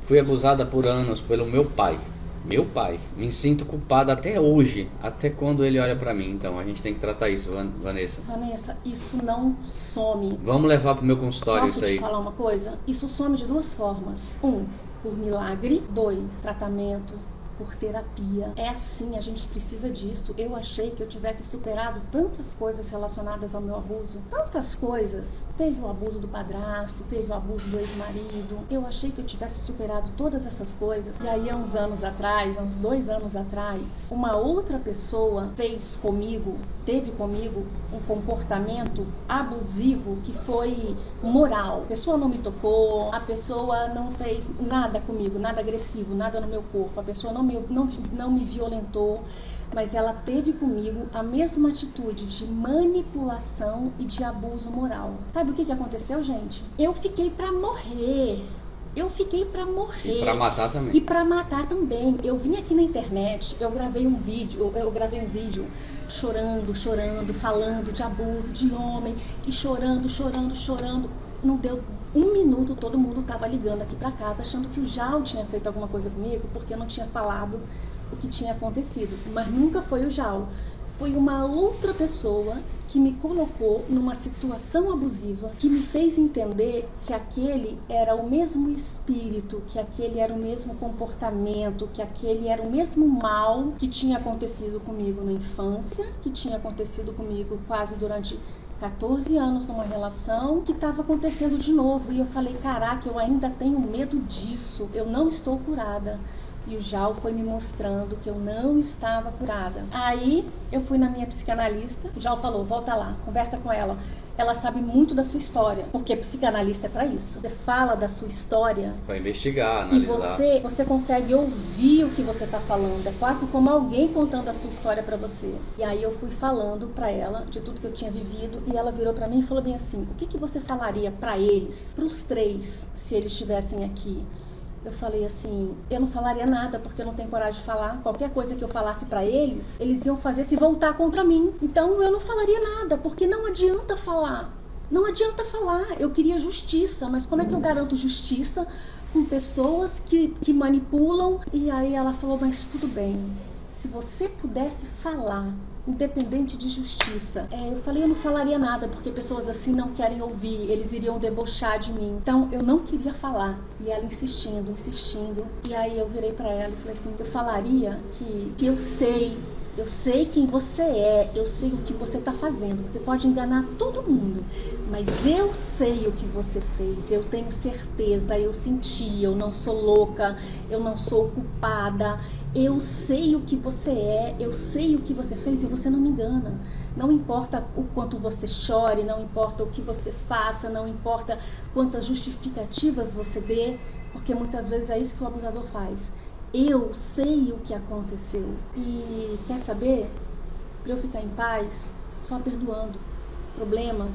Fui abusada por anos pelo meu pai. Meu pai. Me sinto culpada até hoje. Até quando ele olha pra mim. Então, a gente tem que tratar isso, Vanessa. Vanessa, isso não some. Vamos levar pro meu consultório. Posso isso aí. te falar uma coisa? Isso some de duas formas. Por milagre. 2, tratamento. Por terapia. É assim, a gente precisa disso. Eu achei que eu tivesse superado tantas coisas relacionadas ao meu abuso. Tantas coisas. Teve o abuso do padrasto, teve o abuso do ex-marido. Eu achei que eu tivesse superado todas essas coisas. E aí, há uns anos atrás, há uns 2 anos atrás, uma outra pessoa teve comigo um comportamento abusivo que foi moral. A pessoa não me tocou, a pessoa não fez nada comigo, nada agressivo, nada no meu corpo. A pessoa não me violentou, mas ela teve comigo a mesma atitude de manipulação e de abuso moral. Sabe o que aconteceu, gente? Eu fiquei pra morrer. E pra matar também. E pra matar também. Eu vim aqui na internet, eu gravei um vídeo chorando, falando de abuso de homem, e chorando. Não deu 1 minuto, todo mundo tava ligando aqui pra casa, achando que o Jal tinha feito alguma coisa comigo, porque eu não tinha falado o que tinha acontecido. Mas nunca foi o Jal. Foi uma outra pessoa que me colocou numa situação abusiva, que me fez entender que aquele era o mesmo espírito, que aquele era o mesmo comportamento, que aquele era o mesmo mal que tinha acontecido comigo na infância, que tinha acontecido comigo quase durante 14 anos numa relação, que estava acontecendo de novo. E eu falei, caraca, eu ainda tenho medo disso, eu não estou curada. E o Jal foi me mostrando que eu não estava curada. Aí eu fui na minha psicanalista, o Jal falou, volta lá, conversa com ela. Ela sabe muito da sua história, porque psicanalista é pra isso. Você fala da sua história. Pra investigar, analisar. E você consegue ouvir o que você tá falando. É quase como alguém contando a sua história pra você. E aí eu fui falando pra ela de tudo que eu tinha vivido. E ela virou pra mim e falou bem assim, o que você falaria pra eles, pros 3, se eles estivessem aqui? Eu falei assim, eu não falaria nada porque eu não tenho coragem de falar. Qualquer coisa que eu falasse pra eles, eles iam fazer se voltar contra mim. Então eu não falaria nada, porque não adianta falar. Não adianta falar. Eu queria justiça, mas como é que eu garanto justiça com pessoas que manipulam? E aí ela falou, mas tudo bem, se você pudesse falar, independente de justiça. Eu falei, eu não falaria nada, porque pessoas assim não querem ouvir, eles iriam debochar de mim. Então, eu não queria falar. E ela insistindo. E aí eu virei pra ela e falei assim, eu falaria que eu sei quem você é, eu sei o que você tá fazendo. Você pode enganar todo mundo, mas eu sei o que você fez, eu tenho certeza, eu senti, eu não sou louca, eu não sou culpada. Eu sei o que você é, eu sei o que você fez e você não me engana. Não importa o quanto você chore, não importa o que você faça, não importa quantas justificativas você dê, porque muitas vezes é isso que o abusador faz. Eu sei o que aconteceu e quer saber? Para eu ficar em paz, só perdoando. Problema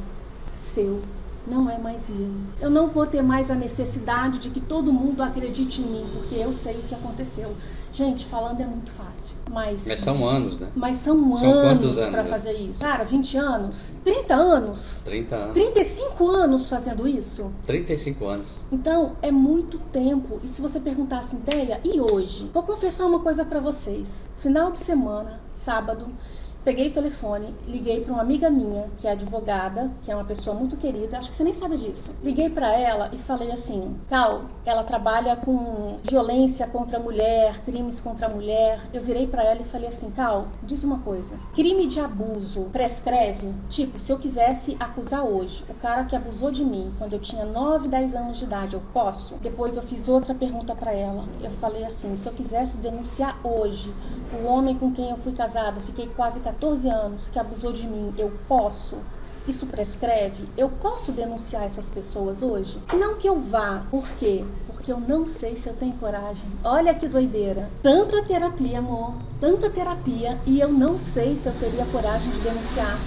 seu. Não é mais meu. Eu não vou ter mais a necessidade de que todo mundo acredite em mim, porque eu sei o que aconteceu. Gente, falando é muito fácil, mas são anos, né? Mas são quantos anos pra fazer isso? Cara, 20 anos? 30 anos? 30 anos. 35 anos fazendo isso? 35 anos. Então, é muito tempo. E se você perguntar assim, Délia, e hoje? Vou confessar uma coisa pra vocês. Final de semana, sábado, peguei o telefone, liguei para uma amiga minha, que é advogada, que é uma pessoa muito querida, acho que você nem sabe disso. Liguei para ela e falei assim, Cal, ela trabalha com violência contra a mulher, crimes contra a mulher. Eu virei para ela e falei assim, Cal, diz uma coisa, crime de abuso prescreve? Tipo, se eu quisesse acusar hoje o cara que abusou de mim quando eu tinha 9, 10 anos de idade, eu posso? Depois eu fiz outra pergunta para ela. Eu falei assim, se eu quisesse denunciar hoje o homem com quem eu fui casada, fiquei quase 14 anos, que abusou de mim, eu posso? Isso prescreve? Eu posso denunciar essas pessoas hoje? Não que eu vá. Por quê? Porque eu não sei se eu tenho coragem. Olha que doideira. Tanta terapia, amor. Tanta terapia. E eu não sei se eu teria coragem de denunciar.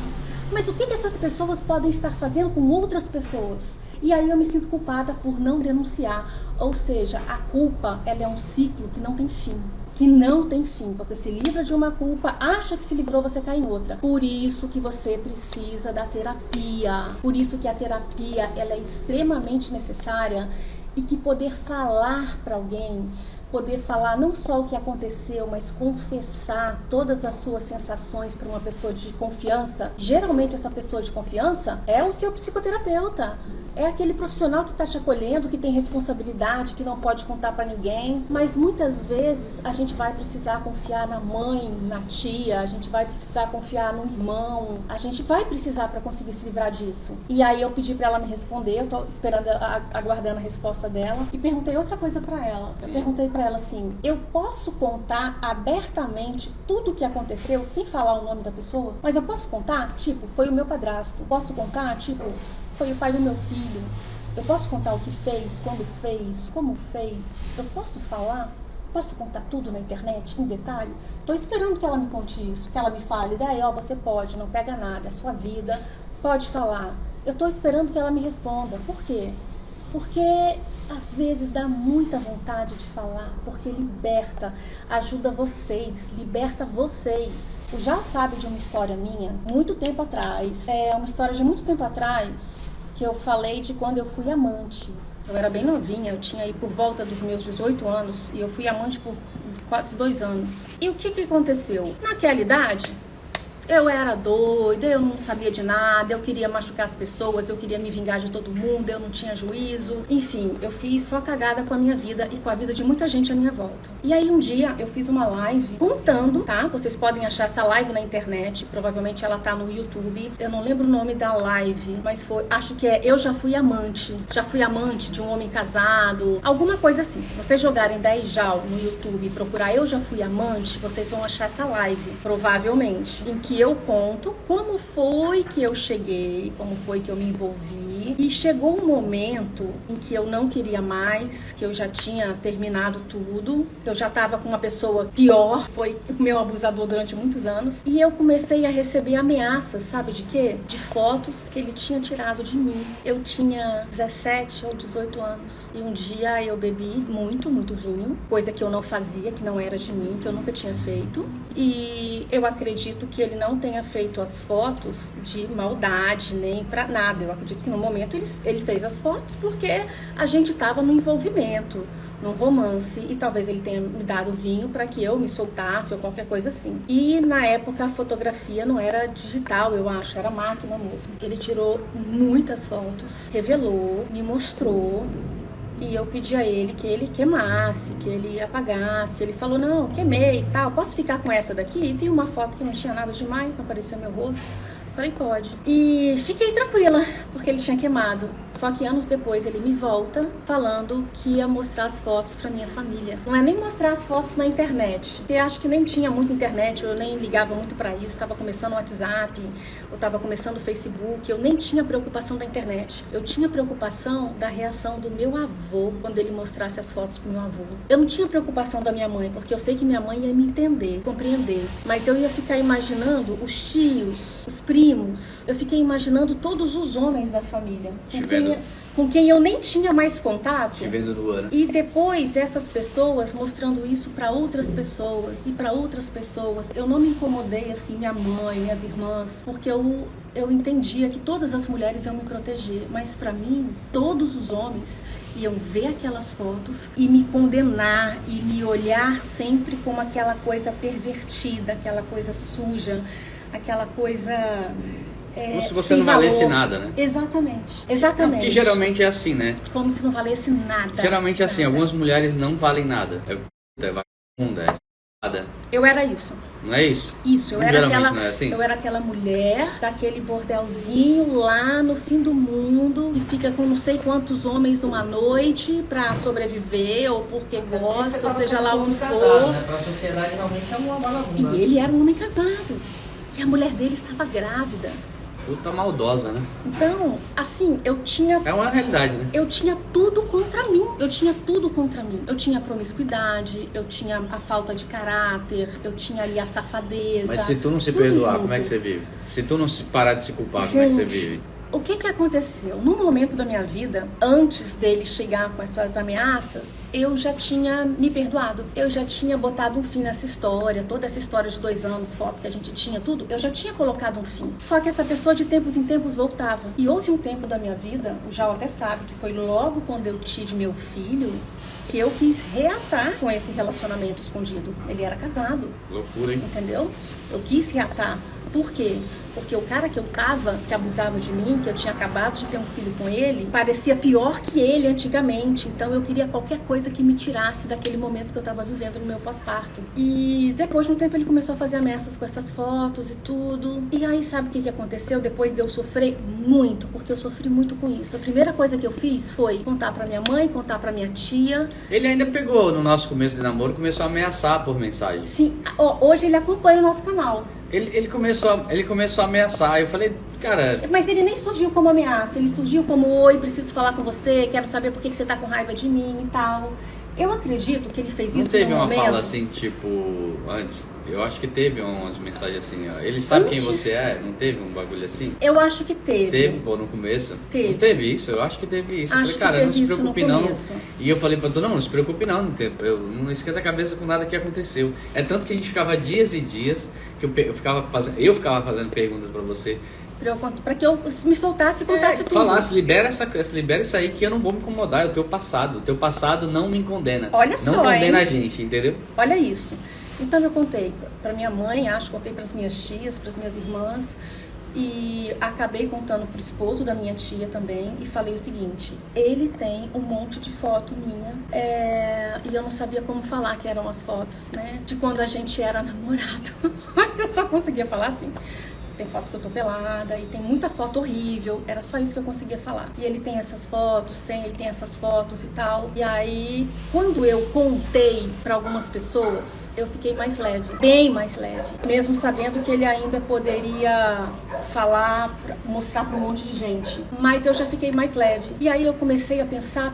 Mas o que essas pessoas podem estar fazendo com outras pessoas? E aí eu me sinto culpada por não denunciar. Ou seja, a culpa, ela é um ciclo que não tem fim. Que não tem fim. Você se livra de uma culpa, acha que se livrou, você cai em outra. Por isso que você precisa da terapia. Por isso que a terapia, ela é extremamente necessária. E que poder falar para alguém, poder falar não só o que aconteceu, mas confessar todas as suas sensações para uma pessoa de confiança. Geralmente essa pessoa de confiança é o seu psicoterapeuta. É aquele profissional que está te acolhendo, que tem responsabilidade, que não pode contar para ninguém. Mas muitas vezes a gente vai precisar confiar na mãe, na tia, a gente vai precisar confiar no irmão, a gente vai precisar para conseguir se livrar disso. E aí eu pedi para ela me responder, eu tô esperando, aguardando a resposta dela. E perguntei outra coisa para ela. Eu perguntei para ela assim, eu posso contar abertamente tudo o que aconteceu sem falar o nome da pessoa? Mas eu posso contar? Tipo, foi o meu padrasto. Posso contar? Tipo, foi o pai do meu filho. Eu posso contar o que fez, quando fez, como fez? Eu posso falar? Posso contar tudo na internet, em detalhes? Tô esperando que ela me conte isso, que ela me fale, daí ó, você pode, não pega nada, é sua vida, pode falar. Eu tô esperando que ela me responda. Por quê? Porque às vezes dá muita vontade de falar, porque liberta, ajuda vocês, liberta vocês. O Já sabe de uma história minha, muito tempo atrás. É uma história de muito tempo atrás, que eu falei de quando eu fui amante. Eu era bem novinha, eu tinha aí por volta dos meus 18 anos, e eu fui amante por quase 2 anos. E o que aconteceu? Naquela idade, eu era doida, eu não sabia de nada, eu queria machucar as pessoas, eu queria me vingar de todo mundo, eu não tinha juízo. Enfim, eu fiz só cagada com a minha vida e com a vida de muita gente à minha volta. E aí um dia eu fiz uma live contando, tá? Vocês podem achar essa live na internet, provavelmente ela tá no YouTube. Eu não lembro o nome da live, mas foi, acho que é Eu Já Fui Amante. Já fui amante de um homem casado, alguma coisa assim. Se vocês jogarem 10 Jau no YouTube e procurar Eu Já Fui Amante, vocês vão achar essa live, provavelmente, em que eu conto como foi que eu cheguei, como foi que eu me envolvi. E chegou um momento em que eu não queria mais, que eu já tinha terminado tudo, que eu já estava com uma pessoa pior, foi o meu abusador durante muitos anos. E eu comecei a receber ameaças, sabe de quê? De fotos que ele tinha tirado de mim. Eu tinha 17 ou 18 anos. E um dia eu bebi muito, muito vinho, coisa que eu não fazia, que não era de mim, que eu nunca tinha feito. E eu acredito que ele não tenha feito as fotos de maldade, nem pra nada. Eu acredito que no momento ele fez as fotos porque a gente estava no envolvimento, num romance, e talvez ele tenha me dado vinho para que eu me soltasse ou qualquer coisa assim. E na época a fotografia não era digital, eu acho, era máquina mesmo. Ele tirou muitas fotos, revelou, me mostrou. E eu pedi a ele que ele queimasse, que ele apagasse. Ele falou, não, queimei e tal, posso ficar com essa daqui? E vi uma foto que não tinha nada demais, não apareceu meu rosto. Falei, pode. E fiquei tranquila, porque ele tinha queimado. Só que anos depois ele me volta falando que ia mostrar as fotos pra minha família. Não é nem mostrar as fotos na internet, porque acho que nem tinha muita internet, eu nem ligava muito pra isso. Tava começando o WhatsApp, eu tava começando o Facebook, eu nem tinha preocupação da internet. Eu tinha preocupação da reação do meu avô quando ele mostrasse as fotos pro meu avô. Eu não tinha preocupação da minha mãe, porque eu sei que minha mãe ia me entender, compreender. Mas eu ia ficar imaginando os tios, os primos. Eu fiquei imaginando todos os homens da família com quem eu nem tinha mais contato. Te vendo no ano. E depois essas pessoas mostrando isso para outras pessoas e para outras pessoas. Eu não me incomodei assim, minha mãe, minhas irmãs, porque eu entendia que todas as mulheres iam me proteger, mas para mim, todos os homens iam ver aquelas fotos e me condenar e me olhar sempre como aquela coisa pervertida, aquela coisa suja, aquela coisa como se você não valesse nada, né? Exatamente. Porque geralmente é assim, né? Como se não valesse nada. Geralmente é assim, algumas mulheres não valem nada. É vagabunda, é nada. Eu era isso. Não é isso? Isso, eu era aquela mulher daquele bordelzinho lá no fim do mundo e fica com não sei quantos homens uma noite pra sobreviver ou porque gosta, ou seja lá o que for. Né? Pra sociedade realmente é uma vagabunda. E ele era um homem casado. E a mulher dele estava grávida. Puta maldosa, né? Então, assim, eu tinha... É uma realidade, né? Eu tinha tudo contra mim. Eu tinha tudo contra mim. Eu tinha a promiscuidade, eu tinha a falta de caráter, eu tinha ali a safadeza. Mas se tu não se tudo perdoar, junto. como é que você vive? Se tu não se parar de se culpar, como é que você vive? O que aconteceu? No momento da minha vida, antes dele chegar com essas ameaças, eu já tinha me perdoado. Eu já tinha botado um fim nessa história, toda essa história de 2 anos, foto que a gente tinha, tudo, eu já tinha colocado um fim. Só que essa pessoa de tempos em tempos voltava. E houve um tempo da minha vida, o Jal até sabe, que foi logo quando eu tive meu filho, que eu quis reatar com esse relacionamento escondido. Ele era casado. Loucura, hein? Entendeu? Eu quis reatar. Por quê? Porque o cara que eu tava, que abusava de mim, que eu tinha acabado de ter um filho com ele, parecia pior que ele antigamente. Então eu queria qualquer coisa que me tirasse daquele momento que eu tava vivendo no meu pós-parto. E depois de um tempo ele começou a fazer ameaças com essas fotos e tudo. E aí sabe o que aconteceu? Depois de eu sofrer muito, porque eu sofri muito com isso. A primeira coisa que eu fiz foi contar pra minha mãe, contar pra minha tia. Ele ainda pegou, no nosso começo de namoro, começou a ameaçar por mensagem. Sim, hoje ele acompanha o nosso canal. Ele começou a ameaçar. Eu falei, cara... Mas ele nem surgiu como ameaça. Ele surgiu como, oi, preciso falar com você, quero saber por que você tá com raiva de mim e tal. Eu acredito que ele fez isso no momento. Não teve uma fala assim, tipo, antes? Eu acho que teve umas mensagens assim, ó. Ele sabe quem você é? Não teve um bagulho assim? Eu acho que teve. Teve, pô, no começo? Teve. Não teve isso? Eu acho que teve isso. Acho eu falei, cara, não se preocupe não. Começo. E eu falei pra tu, não se preocupe não. Não esquenta a cabeça com nada que aconteceu. É tanto que a gente ficava dias e dias, que eu ficava fazendo perguntas pra você. Pra que eu me soltasse e contasse tudo. Falasse, libera isso aí que eu não vou me incomodar, é o teu passado. O teu passado não me condena. Olha só, não condena hein? a gente, entendeu? Olha isso. Então eu contei pra minha mãe, contei pras minhas tias, pras minhas irmãs. E acabei contando pro esposo da minha tia também. E falei o seguinte, ele tem um monte de foto minha. E eu não sabia como falar que eram as fotos, né? De quando a gente era namorado. Eu só conseguia falar assim. Tem foto que eu tô pelada e tem muita foto horrível. Era só isso que eu conseguia falar. E ele tem essas fotos, ele tem essas fotos e tal. E aí, quando eu contei pra algumas pessoas, eu fiquei mais leve. Bem mais leve. Mesmo sabendo que ele ainda poderia falar, mostrar pra um monte de gente. Mas eu já fiquei mais leve. E aí eu comecei a pensar.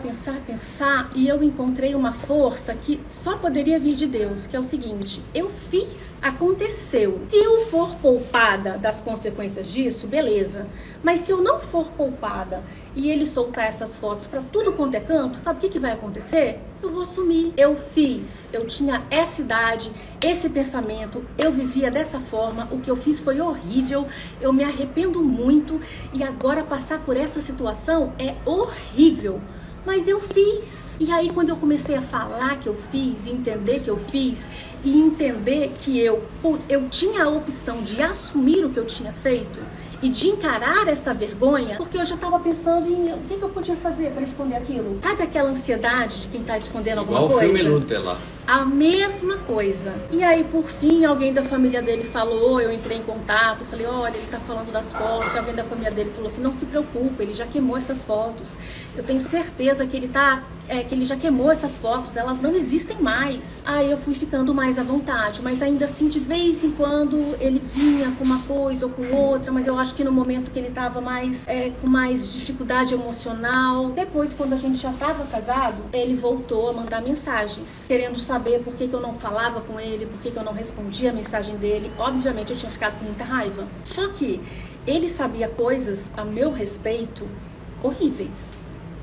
E eu encontrei uma força que só poderia vir de Deus. Que é o seguinte, eu fiz, aconteceu. Se eu for poupada das consequências disso, beleza. Mas se eu não for poupada e ele soltar essas fotos pra tudo quanto é canto, sabe o que vai acontecer? Eu vou sumir. Eu fiz, eu tinha essa idade, esse pensamento, eu vivia dessa forma, o que eu fiz foi horrível, eu me arrependo muito e agora passar por essa situação é horrível. Mas eu fiz. E aí quando eu comecei a falar que eu fiz, entender que eu fiz, e entender que eu tinha a opção de assumir o que eu tinha feito e de encarar essa vergonha, porque eu já estava pensando em o que eu podia fazer para esconder aquilo. Sabe aquela ansiedade de quem está escondendo alguma coisa? Igual o filme Luther lá. A mesma coisa. E aí, por fim, alguém da família dele falou, eu entrei em contato, falei, olha, ele tá falando das fotos. Alguém da família dele falou assim, não se preocupe, ele já queimou essas fotos. Eu tenho certeza que ele já queimou essas fotos, elas não existem mais. Aí eu fui ficando mais à vontade, mas ainda assim, de vez em quando, ele vinha com uma coisa ou com outra, mas eu acho que no momento que ele tava com mais dificuldade emocional. Depois, quando a gente já tava casado, ele voltou a mandar mensagens, querendo saber por que eu não falava com ele, por que eu não respondia a mensagem dele. Obviamente eu tinha ficado com muita raiva. Só que ele sabia coisas a meu respeito horríveis,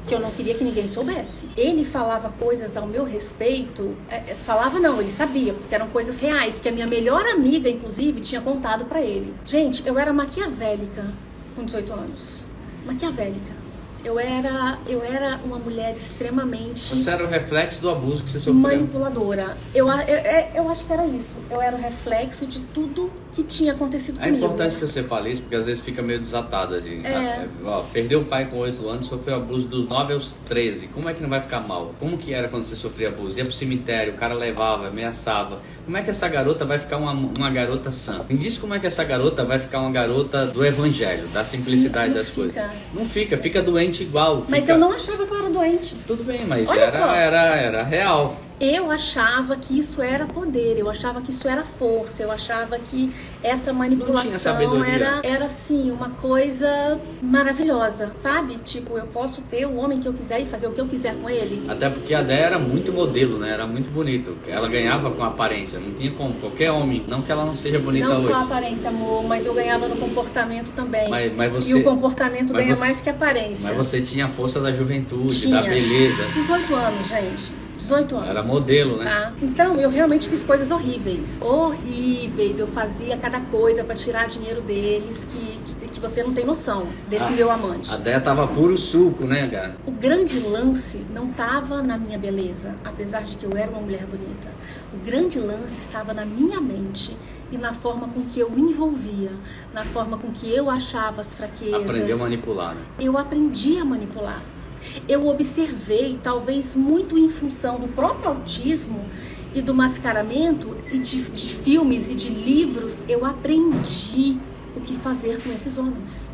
que eu não queria que ninguém soubesse. Ele falava coisas ao meu respeito, ele sabia, porque eram coisas reais, que a minha melhor amiga, inclusive, tinha contado pra ele. Gente, eu era maquiavélica com 18 anos. Maquiavélica. Eu era uma mulher extremamente... Você era o reflexo do abuso que você sofreu. Manipuladora. Eu acho que era isso. Eu era o reflexo de tudo que tinha acontecido comigo. É importante que você fale isso, porque às vezes fica meio desatado. Assim. Perdeu o pai com 8 anos, sofreu abuso dos 9 aos 13. Como é que não vai ficar mal? Como que era quando você sofria abuso? Ia pro cemitério, o cara levava, ameaçava. Como é que essa garota vai ficar uma garota sã? Me diz como é que essa garota vai ficar uma garota do evangelho, da simplicidade das coisas. Não fica doente igual. Mas eu não achava que eu era doente. Tudo bem, mas era real. Eu achava que isso era poder, eu achava que isso era força, eu achava que essa manipulação era assim, uma coisa maravilhosa, sabe? Tipo, eu posso ter o homem que eu quiser e fazer o que eu quiser com ele. Até porque a Déia era muito modelo, né? Era muito bonito. Ela ganhava com a aparência, não tinha como. Qualquer homem, não que ela não seja bonita hoje. Não só a aparência, amor, mas eu ganhava no comportamento também. Mas você, e o comportamento ganha mais que a aparência. Mas você tinha a força da juventude, da beleza. 18 anos, gente. 18 anos. Era modelo, né? Tá? Então, eu realmente fiz coisas horríveis. Horríveis. Eu fazia cada coisa pra tirar dinheiro deles que você não tem noção desse meu amante. A Déia tava puro suco, né, cara? O grande lance não tava na minha beleza, apesar de que eu era uma mulher bonita. O grande lance estava na minha mente e na forma com que eu me envolvia, na forma com que eu achava as fraquezas. Aprendeu a manipular, né? Eu aprendi a manipular. Eu observei, talvez muito em função do próprio autismo e do mascaramento e de filmes e de livros, eu aprendi o que fazer com esses homens.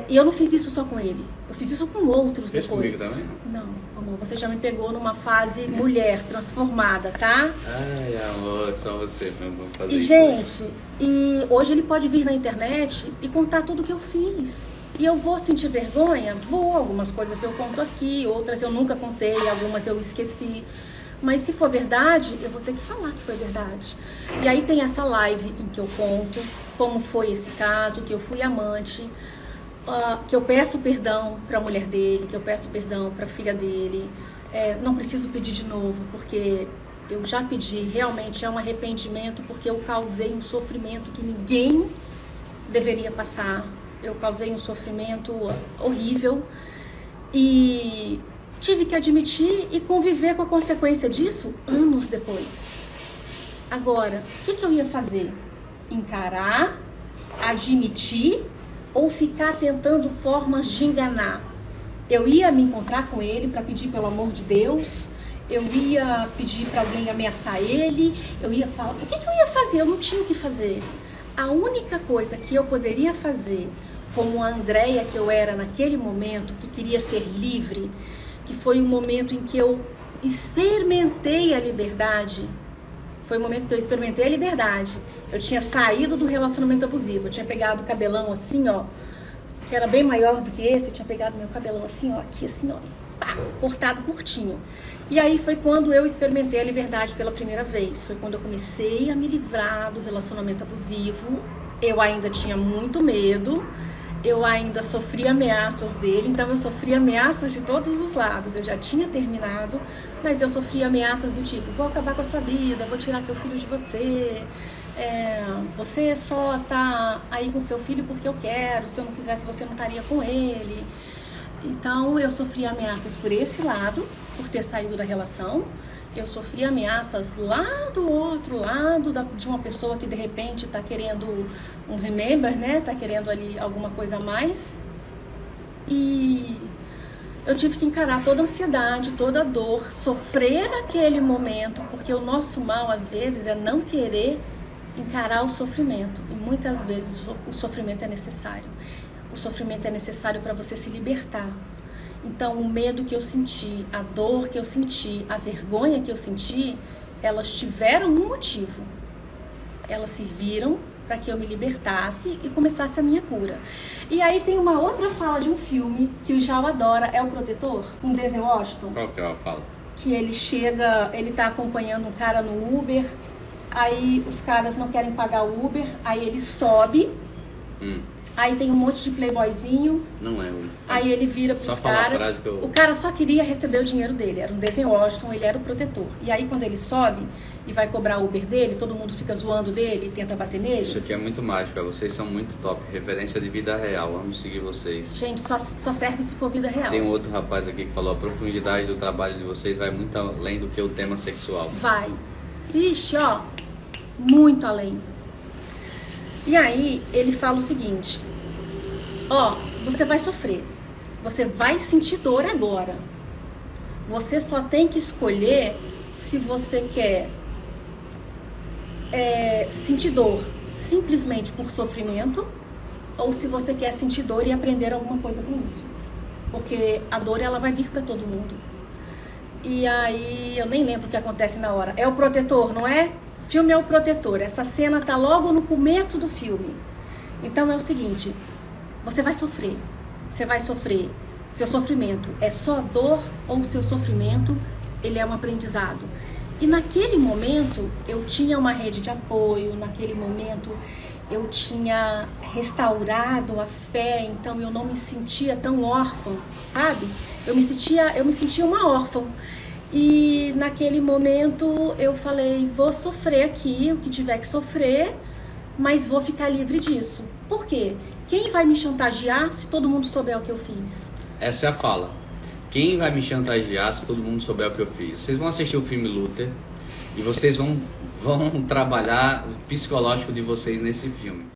E eu não fiz isso só com ele, eu fiz isso com outros depois. Comigo também? Não, amor, você já me pegou numa fase mulher transformada, tá? Ai, amor, só você mesmo vou fazer isso. Gente, e hoje ele pode vir na internet e contar tudo o que eu fiz. E eu vou sentir vergonha? Vou, algumas coisas eu conto aqui, outras eu nunca contei, algumas eu esqueci. Mas se for verdade, eu vou ter que falar que foi verdade. E aí tem essa live em que eu conto como foi esse caso, que eu fui amante, que eu peço perdão para a mulher dele, que eu peço perdão para a filha dele. Não preciso pedir de novo, porque eu já pedi, realmente é um arrependimento, porque eu causei um sofrimento que ninguém deveria passar. Eu causei um sofrimento horrível e tive que admitir e conviver com a consequência disso anos depois. Agora, o que eu ia fazer? Encarar, admitir ou ficar tentando formas de enganar? Eu ia me encontrar com ele para pedir pelo amor de Deus, eu ia pedir para alguém ameaçar ele, eu ia falar... O que eu ia fazer? Eu não tinha o que fazer. A única coisa que eu poderia fazer, como a Andréia que eu era naquele momento, que queria ser livre, que foi um momento em que eu experimentei a liberdade, foi o momento que eu experimentei a liberdade. Eu tinha saído do relacionamento abusivo, eu tinha pegado o cabelão assim, ó, que era bem maior do que esse, eu tinha pegado meu cabelão assim, ó, aqui assim, ó, pá, cortado curtinho. E aí foi quando eu experimentei a liberdade pela primeira vez, foi quando eu comecei a me livrar do relacionamento abusivo. Eu ainda tinha muito medo, eu ainda sofria ameaças dele, então eu sofria ameaças de todos os lados. Eu já tinha terminado, mas eu sofria ameaças do tipo: vou acabar com a sua vida, vou tirar seu filho de você, você só tá aí com seu filho porque eu quero, se eu não quisesse você não estaria com ele. Então eu sofria ameaças por esse lado, por ter saído da relação. Eu sofri ameaças lá do outro lado, de uma pessoa que de repente está querendo um remember, né? Tá querendo ali alguma coisa a mais. E eu tive que encarar toda a ansiedade, toda a dor, sofrer aquele momento, porque o nosso mal às vezes é não querer encarar o sofrimento. E muitas vezes o sofrimento é necessário. O sofrimento é necessário para você se libertar. Então, o medo que eu senti, a dor que eu senti, a vergonha que eu senti, elas tiveram um motivo. Elas serviram para que eu me libertasse e começasse a minha cura. E aí tem uma outra fala de um filme que o Jal adora, é O Protetor, com Denzel Washington. Qual que é a fala? Que ele chega, ele tá acompanhando um cara no Uber, aí os caras não querem pagar o Uber, aí ele sobe. Aí tem um monte de playboyzinho. Não é. Aí ele vira pros caras. O cara só queria receber o dinheiro dele. Era um Denzel Washington, ele era o protetor. E aí quando ele sobe e vai cobrar o Uber dele, todo mundo fica zoando dele e tenta bater nele. Isso aqui é muito mágico. Vocês são muito top. Referência de vida real. Vamos seguir vocês. Gente, só serve se for vida real. Tem um outro rapaz aqui que falou: a profundidade do trabalho de vocês vai muito além do que o tema sexual. Vai. Ixi, ó. Muito além. E aí ele fala o seguinte: ó, você vai sofrer, você vai sentir dor agora. Você só tem que escolher se você quer sentir dor simplesmente por sofrimento ou se você quer sentir dor e aprender alguma coisa com isso. Porque a dor ela vai vir para todo mundo. E aí, eu nem lembro o que acontece na hora. É o protetor, não é? O filme é o protetor. Essa cena tá logo no começo do filme. Então é o seguinte, você vai sofrer. Você vai sofrer. Seu sofrimento é só dor ou seu sofrimento, ele é um aprendizado. E naquele momento, eu tinha uma rede de apoio, naquele momento eu tinha restaurado a fé, então eu não me sentia tão órfã, sabe? Eu me sentia uma órfã. E naquele momento eu falei, vou sofrer aqui o que tiver que sofrer, mas vou ficar livre disso. Por quê? Quem vai me chantagear se todo mundo souber o que eu fiz? Essa é a fala. Quem vai me chantagear se todo mundo souber o que eu fiz? Vocês vão assistir o filme Luther e vocês vão trabalhar o psicológico de vocês nesse filme.